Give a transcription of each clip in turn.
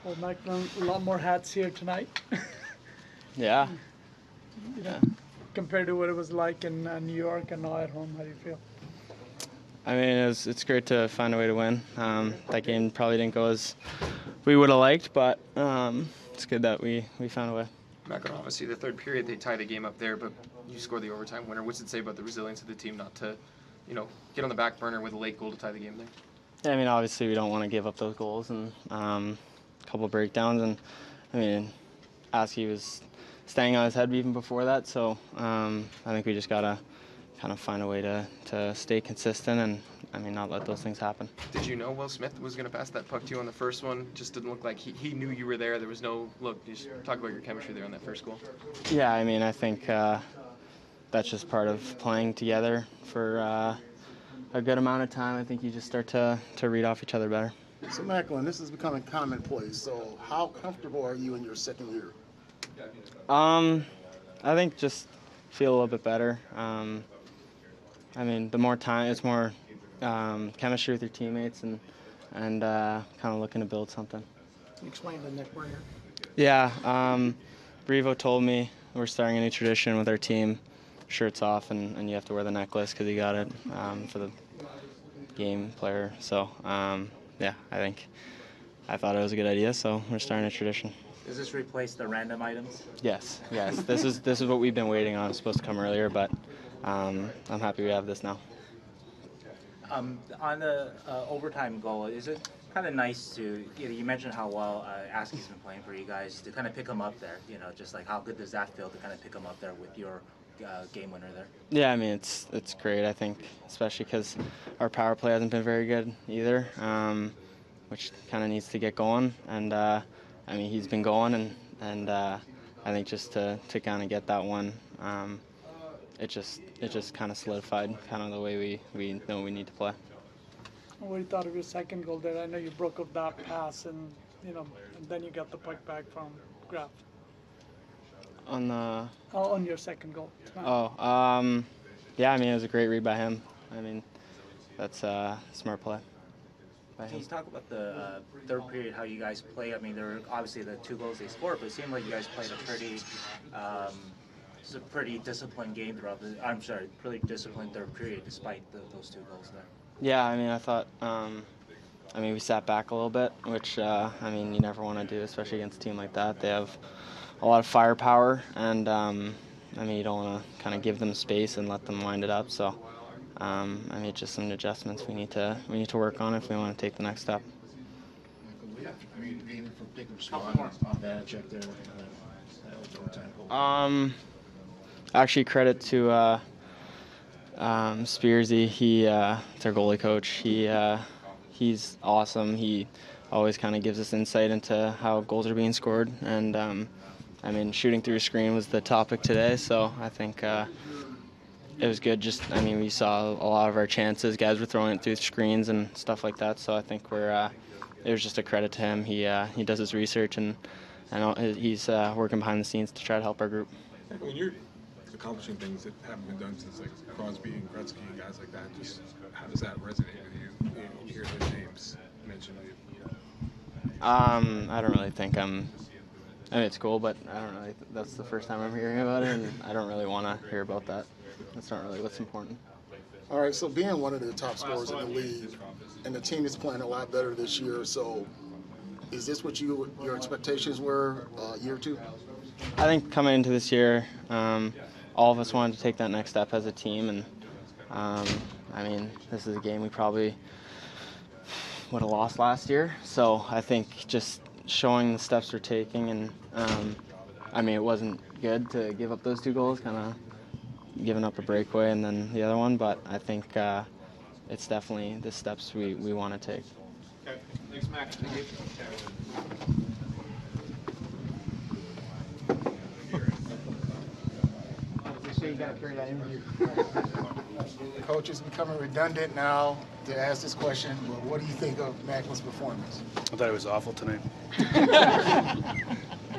Well, Macklin, a lot more hats here tonight. Yeah. Compared to what it was like in New York and now at home, how do you feel? I mean, it's great to find a way to win. That game probably didn't go as we would have liked, but it's good that we found a way. Macklin, obviously, the third period, they tie the game up there, but you score the overtime winner. What's it say about the resilience of the team not to, get on the back burner with a late goal to tie the game there? Yeah, I mean, obviously we don't want to give up those goals and a couple of breakdowns. And, I mean, Askey was staying on his head even before that, so I think we just got to kind of find a way to stay consistent and, I mean, not let those things happen. Did you know Will Smith was going to pass that puck to you on the first one? Just didn't look like he knew you were there. There was no look. Just talk about your chemistry there on that first goal. Yeah, I mean, I think that's just part of playing together for a good amount of time. I think you just start to read off each other better. So, Macklin, this is becoming commonplace. So how comfortable are you in your second year? I think just feel a little bit better. I mean, the more time, it's more chemistry with your teammates and kind of looking to build something. Can you explain the neck burner? Yeah, Brevo told me we're starting a new tradition with our team. Shirts off, and you have to wear the necklace because he got it for the game player. So, yeah, I thought it was a good idea, so we're starting a tradition. Does this replace the random items? Yes. This is what we've been waiting on. It's supposed to come earlier, but I'm happy we have this now. On the overtime goal, is it kind of nice to, you mentioned how well Askey's been playing for you guys, to kind of pick him up there, just like how good does that feel to kind of pick him up there with your game winner there? Yeah, I mean, it's great, I think, especially because our power play hasn't been very good either, which kind of needs to get going. And, I mean, he's been going, and I think just to kind of get that one, it just kind of solidified kind of the way we know we need to play. What do you thought of your second goal there? I know you broke up that pass, and and then you got the puck back from Graf. On your second goal tonight. Yeah, I mean, it was a great read by him. I mean, that's a smart play by him. Can you talk about the third period, how you guys play? I mean, there were obviously the 2 goals they scored, but it seemed like you guys played a pretty disciplined game throughout pretty disciplined third period despite those 2 goals there. Yeah, I mean, I thought, we sat back a little bit, which, you never want to do, especially against a team like that. They have a lot of firepower, and, you don't want to kind of give them space and let them wind it up. So, just some adjustments we need to work on if we want to take the next step. Actually, credit to Spearsy. It's our goalie coach. He's awesome. He always kind of gives us insight into how goals are being scored. And shooting through a screen was the topic today, so I think it was good. We saw a lot of our chances. Guys were throwing it through screens and stuff like that. So I think it was just a credit to him. He does his research and he's working behind the scenes to try to help our group. When you're accomplishing things that haven't been done since like Crosby and Gretzky and guys like that, just how does that resonate with you? When you hear their names mentioned. I don't really think it's cool, but I don't really. That's the first time I'm hearing about it, and I don't really want to hear about that. That's not really what's important. All right, so being one of the top scorers in the league, and the team is playing a lot better this year, so is this what your expectations were year 2? I think coming into this year, all of us wanted to take that next step as a team, and this is a game we probably would have lost last year. So I think just showing the steps we're taking, and it wasn't good to give up those 2 goals, kind of giving up a breakaway and then the other one, but I think it's definitely the steps we want to take. Okay, thanks, Max. Thank you. You got to carry that interview. Coach, it's becoming redundant now to ask this question, but what do you think of Macklin's performance? I thought it was awful tonight.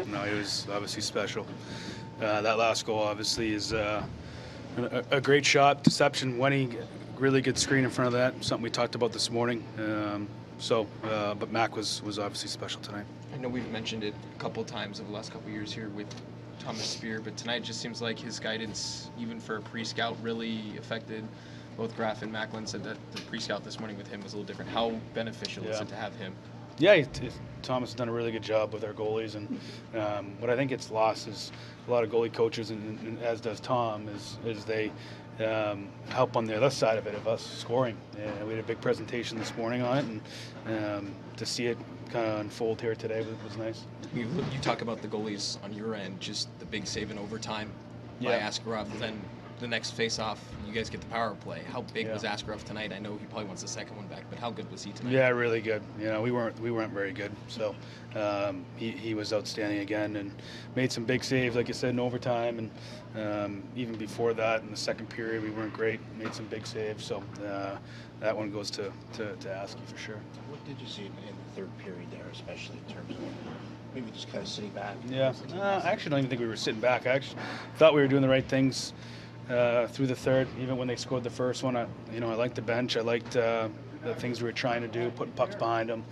No, it was obviously special. That last goal obviously is a great shot. Deception when he really good screen in front of that, something we talked about this morning. But Mac was obviously special tonight. I know we've mentioned it a couple times over the last couple of years here with Thomas Spear, but tonight just seems like his guidance, even for a pre-scout, really affected both Graf and Macklin. Said that the pre-scout this morning with him was a little different. How beneficial is it to have him? Yeah, Thomas has done a really good job with our goalies, and what I think gets lost is a lot of goalie coaches, and as does Tom, is they help on the other side of it, of us scoring. We had a big presentation this morning on it, and to see it kind of unfold here today was nice. You talk about the goalies on your end, just the big save in overtime by Askarov, then the next face-off, you guys get the power play. How big was Askarov tonight? I know he probably wants the second one back, but how good was he tonight? Yeah, really good. We weren't very good, so he was outstanding again and made some big saves, like you said, in overtime, and even before that in the second period we weren't great. Made some big saves, so that one goes to Asky for sure. What did you see in the third period there, especially in terms of maybe just kind of sitting back? Yeah, I actually don't even think we were sitting back. I actually thought we were doing the right things through the third, even when they scored the first one. I liked the bench. I liked the things we were trying to do, putting pucks behind them.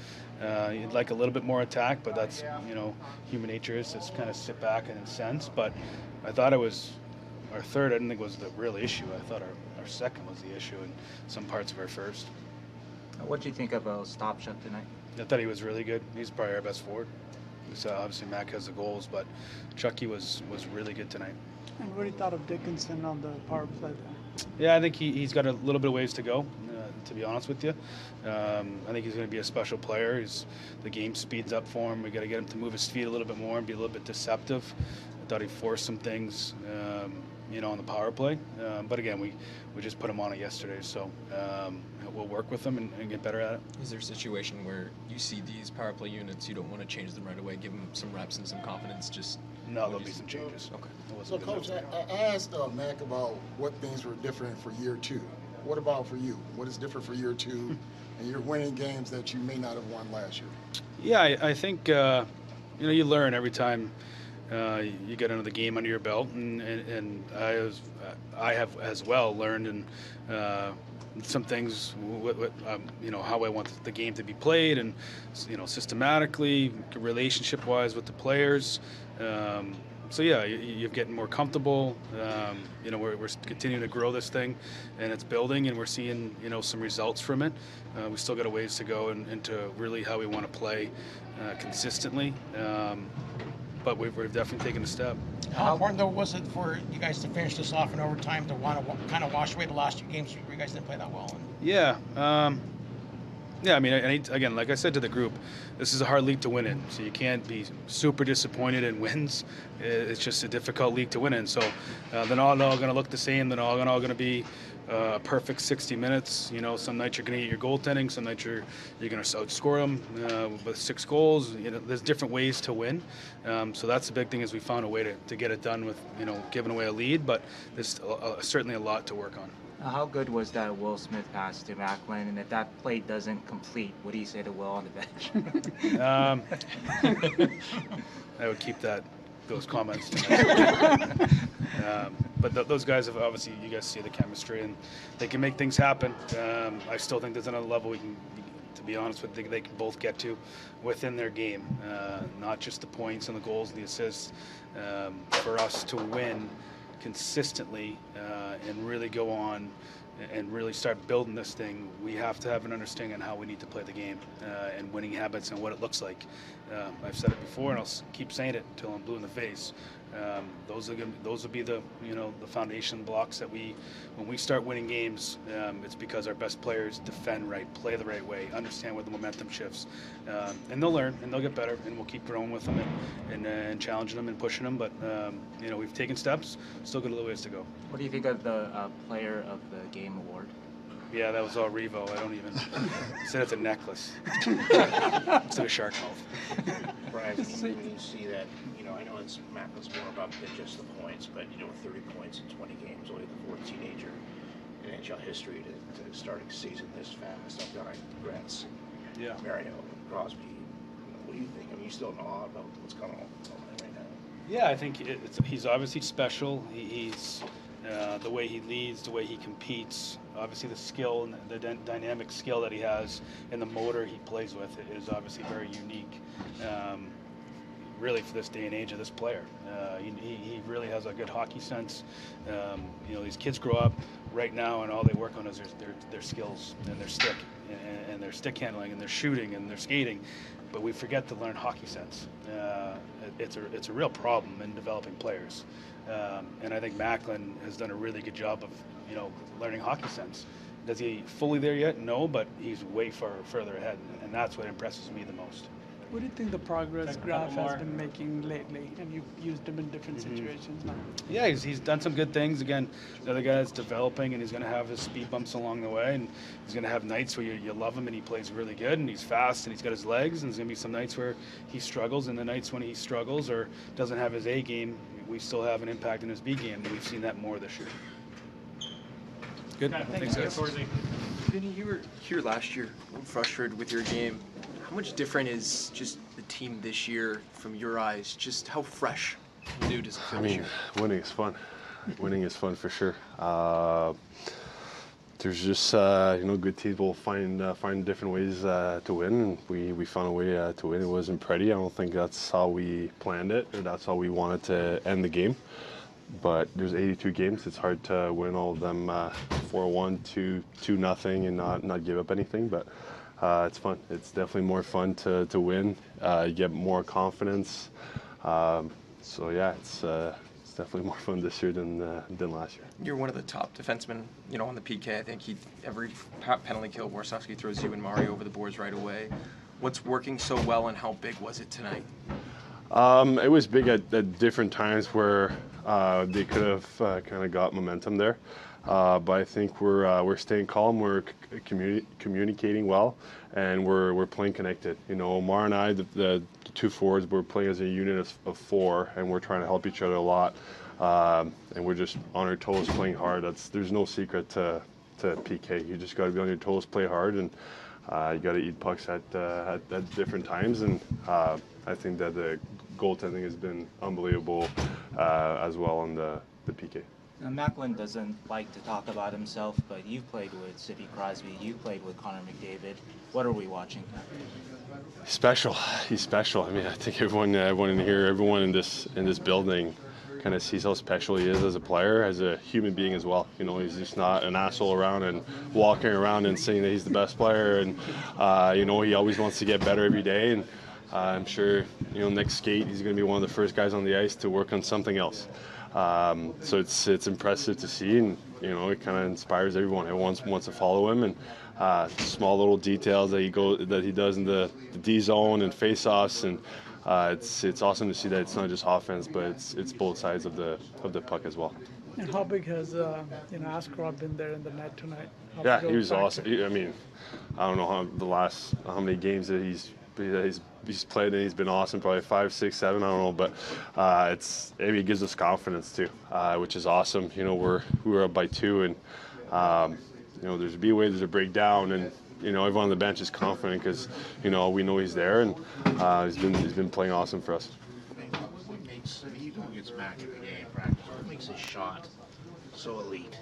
You'd like a little bit more attack, but that's, human nature is to kind of sit back in a sense. But I thought it was our third, I didn't think was the real issue. I thought our second was the issue in some parts of our first. What do you think about Stop Shot tonight? I thought he was really good. He's probably our best forward. So obviously Mac has the goals, but Chucky was really good tonight. And what do you thought of Dickinson on the power play there? Yeah, I think he's got a little bit of ways to go, to be honest with you. I think he's going to be a special player. The game speeds up for him. We got to get him to move his feet a little bit more and be a little bit deceptive. I thought he forced some things, on the power play. But again, we just put him on it yesterday, so we'll work with him and get better at it. Is there a situation where you see these power play units, you don't want to change them right away, give them some reps and some confidence? No, there'll be some changes. Okay. So, Coach, I asked Mac about what things were different for year two. What about for you? What is different for year two, and you're winning games that you may not have won last year? Yeah, I think you learn every time you get another game under your belt, and I have as well learned and some things, how I want the game to be played, and systematically, relationship-wise with the players. So yeah, you're getting more comfortable. We're continuing to grow this thing, and it's building, and we're seeing some results from it. We still got a ways to go into really how we want to play consistently. But we've definitely taken a step. How important, though, was it for you guys to finish this off in overtime to want to kind of wash away the last two games where you guys didn't play that well? Yeah. I mean, again, like I said to the group, this is a hard league to win in, so you can't be super disappointed in wins. It's just a difficult league to win in. So they're not all going to look the same. They're all going to be perfect 60 minutes. Some nights you're going to get your goaltending. Some nights you're going to outscore them with 6 goals. There's different ways to win. So that's the big thing, is we found a way to get it done with giving away a lead. But there's certainly a lot to work on. How good was that Will Smith pass to Macklin? And if that play doesn't complete, what do you say to Will on the bench? I would keep those comments. But those guys have obviously, you guys see the chemistry, and they can make things happen. I still think there's another level to be honest with you, they can both get to within their game, not just the points and the goals and the assists. For us to win consistently and really go on and really start building this thing, we have to have an understanding on how we need to play the game and winning habits and what it looks like. I've said it before, and I'll keep saying it until I'm blue in the face. Those will be the the foundation blocks that when we start winning games, it's because our best players defend right, play the right way, understand where the momentum shifts, and they'll learn and they'll get better, and we'll keep growing with them and challenging them and pushing them. But we've taken steps, still got a little ways to go. What do you think of the Player of the Game award? Yeah, that was all Revo. I don't even said it's a necklace. It's a shark mouth. Brian, when you see that, I know it's Macklin's more about than just the points, but 30 points in 20 games, only the fourth teenager in NHL history to start a season this fast. I've got Gretz, Mario, Crosby. What do you think? I mean, you still in awe about what's going on right now? Yeah, I think he's obviously special. He's the way he leads, the way he competes. obviously the skill and the dynamic skill that he has and the motor he plays with is obviously very unique. Really for this day and age of this player. He really has a good hockey sense. These kids grow up right now and all they work on is their skills and their stick and their stick handling and their shooting and their skating, but we forget to learn hockey sense. It's a real problem in developing players. And I think Macklin has done a really good job of, learning hockey sense. Is he fully there yet? No, but he's way further ahead, and that's what impresses me the most. What do you think the progress Graf has been making lately? And you've used him in different situations now. Yeah, he's done some good things. Again, the other guy's developing, and he's going to have his speed bumps along the way, and he's going to have nights where you love him and he plays really good, and he's fast, and he's got his legs, and there's going to be some nights where he struggles, and the nights when he struggles or doesn't have his A game, we still have an impact in his B game, and we've seen that more this year. Good. Thanks, guys. Vinny, you were here last year, frustrated with your game. How much different is just the team this year from your eyes? Just how fresh, new does it feel this year? Winning is fun. Winning is fun for sure. There's just good teams will find different ways to win, and we found a way to win. It wasn't pretty. I don't think that's how we planned it, or that's how we wanted to end the game. But there's 82 games. It's hard to win all of them 4-1, 2-0, and not give up anything. But it's fun. It's definitely more fun to win. You get more confidence. So yeah, it's definitely more fun this year than last year. You're one of the top defensemen, on the PK. I think every penalty kill, Warsofsky throws you and Mario over the boards right away. What's working so well, and how big was it tonight? It was big at different times where they could have kind of got momentum there. But I think we're staying calm, we're communicating well, and we're playing connected. Omar and I, the two forwards, we're playing as a unit of four, and we're trying to help each other a lot. And we're just on our toes, playing hard. There's no secret to PK. You just got to be on your toes, play hard, and you got to eat pucks at different times. And I think that the goaltending has been unbelievable as well on the PK. Now, Macklin doesn't like to talk about himself, but you've played with Sidney Crosby, you've played with Connor McDavid. What are we watching? Special. He's special. I mean, I think everyone in here, everyone in this building, kind of sees how special he is as a player, as a human being as well. He's just not an asshole around and walking around and saying that he's the best player. And he always wants to get better every day. And I'm sure next skate he's going to be one of the first guys on the ice to work on something else. So it's impressive to see, and it kind of inspires everyone. Everyone wants to follow him, and small little details that he does in the D zone and face-offs, and it's awesome to see that it's not just offense, but it's both sides of the puck as well. And how big has Askarov been there in the net tonight? Yeah, he was awesome. I mean, I don't know how many games that he's played and he's been awesome, probably 5, 6, 7, I don't know, but it gives us confidence too, which is awesome. We were up by 2, and there's a B-way, there's a breakdown, and everyone on the bench is confident because we know he's there, and he's been playing awesome for us. What makes, you go against Mac every day in practice, what makes his shot so elite?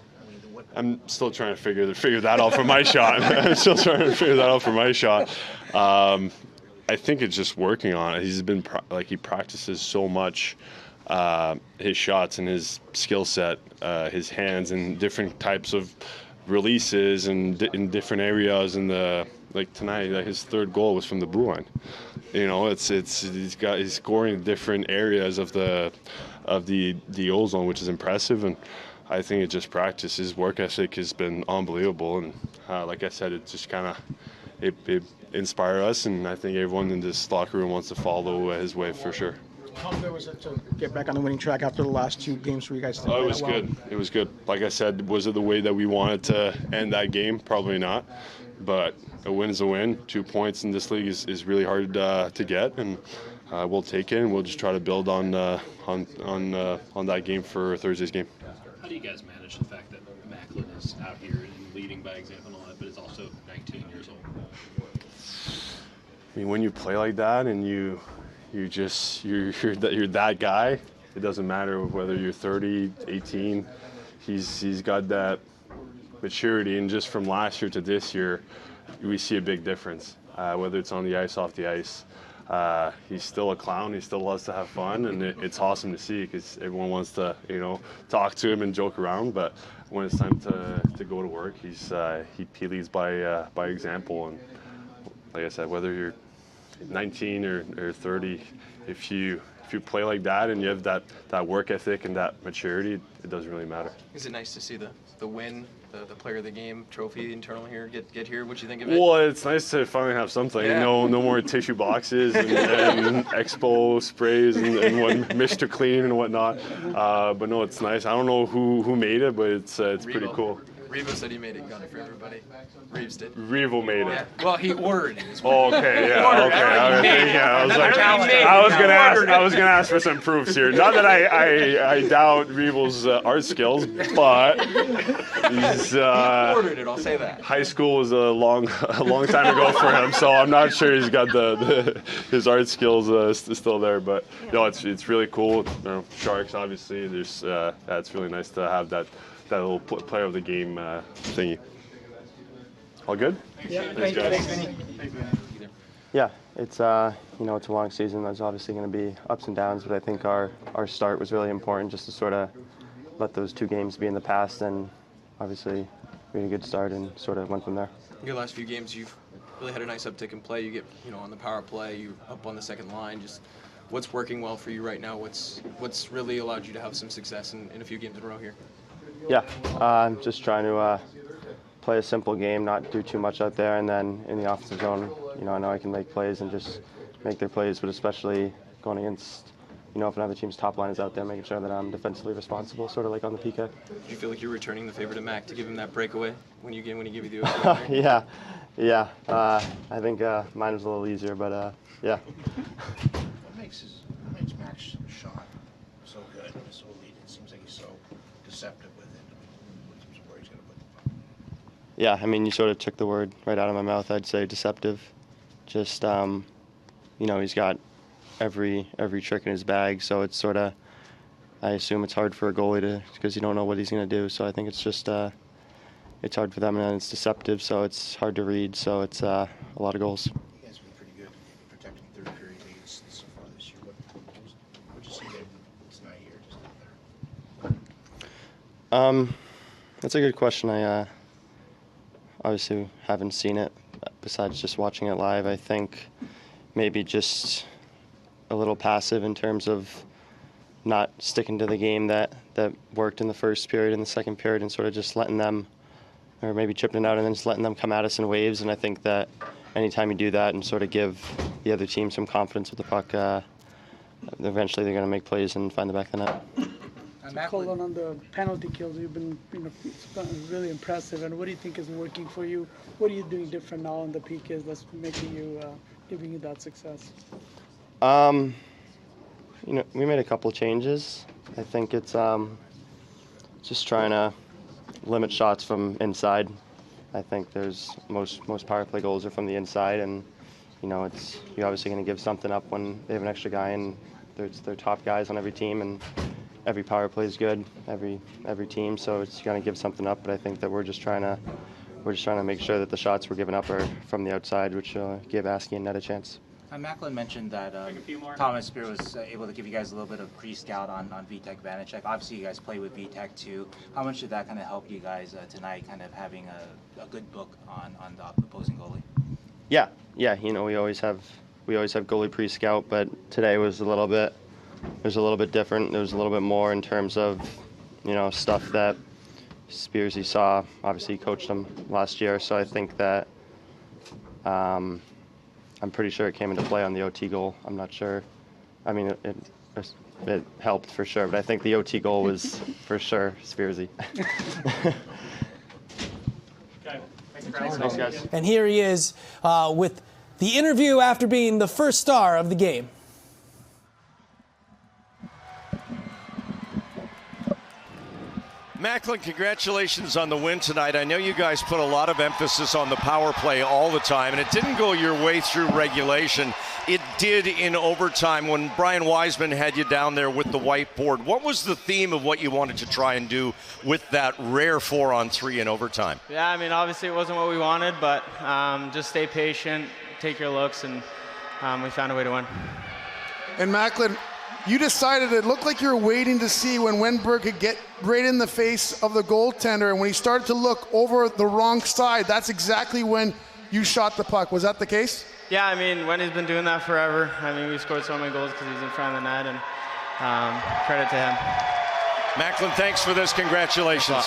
I'm still trying to figure that out for my shot. I'm still trying to figure that out for my shot. I think it's just working on it. He's been he practices so much his shots and his skill set, his hands, and different types of releases and in different areas. And tonight, his third goal was from the blue line. He's scoring in different areas of the O zone, which is impressive. And I think it's just practice. His work ethic has been unbelievable, and like I said, it just kind of it inspired us, and I think everyone in this locker room wants to follow his way for sure. How good was it to get back on the winning track after the last 2 games where you guys did it was good. It was good. Like I said, was it the way that we wanted to end that game? Probably not, but a win is a win. 2 points in this league is really hard to get, and we'll take it, and we'll just try to build on that game for Thursday's game. How do you guys manage the fact that Macklin is out here and leading by example and all that, but is also 19 years old? I mean, when you play like that and you're that guy, it doesn't matter whether you're 30, 18. He's got that maturity, and just from last year to this year, we see a big difference. Whether it's on the ice, off the ice, he's still a clown. He still loves to have fun, and it's awesome to see because everyone wants to, talk to him and joke around. But when it's time to go to work, he leads by example. And like I said, whether you're 19 or 30, if you play like that and you have that work ethic and that maturity, it doesn't really matter. Is it nice to see the win, the player of the game trophy internal here get here? What do you think of it? Well, it's nice to finally have something. Yeah. No more tissue boxes and expo sprays and Mr. Clean and whatnot. But no, it's nice. I don't know who made it, but it's pretty cool. Revo said he made it and got it for everybody. Reeves did. Revo made it. Yeah. Well, he ordered it. Oh, okay, yeah, okay. I was gonna ask for some proofs here. Not that I doubt Revo's art skills, but he's ordered it. I'll say that. High school was a long time ago for him, so I'm not sure he's got his art skills still there. But no, it's really cool. Sharks, obviously. It's really nice to have that little player of the game thingy. All good? Yeah. Thanks, guys. Vinny. Yeah, it's it's a long season. There's obviously going to be ups and downs, but I think our start was really important just to sort of let those 2 games be in the past, and obviously we had a good start and sort of went from there. Your last few games, you've really had a nice uptick in play. You get, on the power play, you're up on the second line. Just what's working well for you right now? What's really allowed you to have some success in a few games in a row here? Yeah, I'm just trying to play a simple game, not do too much out there, and then in the offensive zone, I know I can make plays and just make their plays, but especially going against, if another team's top line is out there, making sure that I'm defensively responsible, sort of like on the PK. Do you feel like you're returning the favor to Mac to give him that breakaway when he give you the OT? Yeah. I think mine was a little easier, but yeah. What makes Mac's shot so good, so elite? It seems like he's so deceptive with it. Where he's going to put the puck. Yeah, I mean, you sort of took the word right out of my mouth. I'd say deceptive. Just, he's got every trick in his bag, so it's sort of, I assume it's hard for a goalie because you don't know what he's going to do. So I think it's just, it's hard for them, and it's deceptive, so it's hard to read. So it's a lot of goals. You guys have been pretty good protecting third period leads so far this year. What you see there tonight here, just out there? That's a good question. I obviously haven't seen it besides just watching it live. I think maybe just a little passive in terms of not sticking to the game that worked in the first period and the second period, and sort of just letting them, or maybe chipping it out and then just letting them come at us in waves. And I think that anytime you do that and sort of give the other team some confidence with the puck, eventually they're going to make plays and find the back of the net. Collin, on the penalty kills, you've been really impressive. And what do you think is working for you? What are you doing different now on the PKs that's making you, giving you that success? We made a couple of changes. I think it's just trying to limit shots from inside. I think there's most power play goals are from the inside, and you're obviously going to give something up when they have an extra guy, and they're top guys on every team, and every power play is good, every team, so it's going to give something up. But I think that we're just trying to make sure that the shots we're giving up are from the outside, which give Askey and Net a chance. Macklin mentioned that Thomas Spear was able to give you guys a little bit of pre-scout on Vitek Vanacek. Obviously, you guys play with Vitek too. How much did that kind of help you guys tonight, kind of having a good book on the opposing goalie? Yeah. We always have goalie pre-scout, but today was a little bit different. There was a little bit more in terms of stuff that Spearsy saw. Obviously, he coached him last year, so I think that. I'm pretty sure it came into play on the OT goal. I'm not sure. I mean, it helped for sure, but I think the OT goal was for sure Spearsy. Thanks, guys. And here he is with the interview after being the first star of the game. Macklin, congratulations on the win tonight. I know you guys put a lot of emphasis on the power play all the time, and it didn't go your way through regulation. It did in overtime when Brian Wiseman had you down there with the whiteboard. What was the theme of what you wanted to try and do with that rare 4-on-3 in overtime? Yeah, I mean, obviously it wasn't what we wanted, but just stay patient, take your looks, and we found a way to win. And Macklin, you decided it looked like you were waiting to see when Wenberg could get right in the face of the goaltender, and when he started to look over the wrong side, that's exactly when you shot the puck. Was that the case? Yeah, I mean, Wendy's been doing that forever. I mean, we scored so many goals because he's in front of the net, and credit to him. Macklin, thanks for this. Congratulations.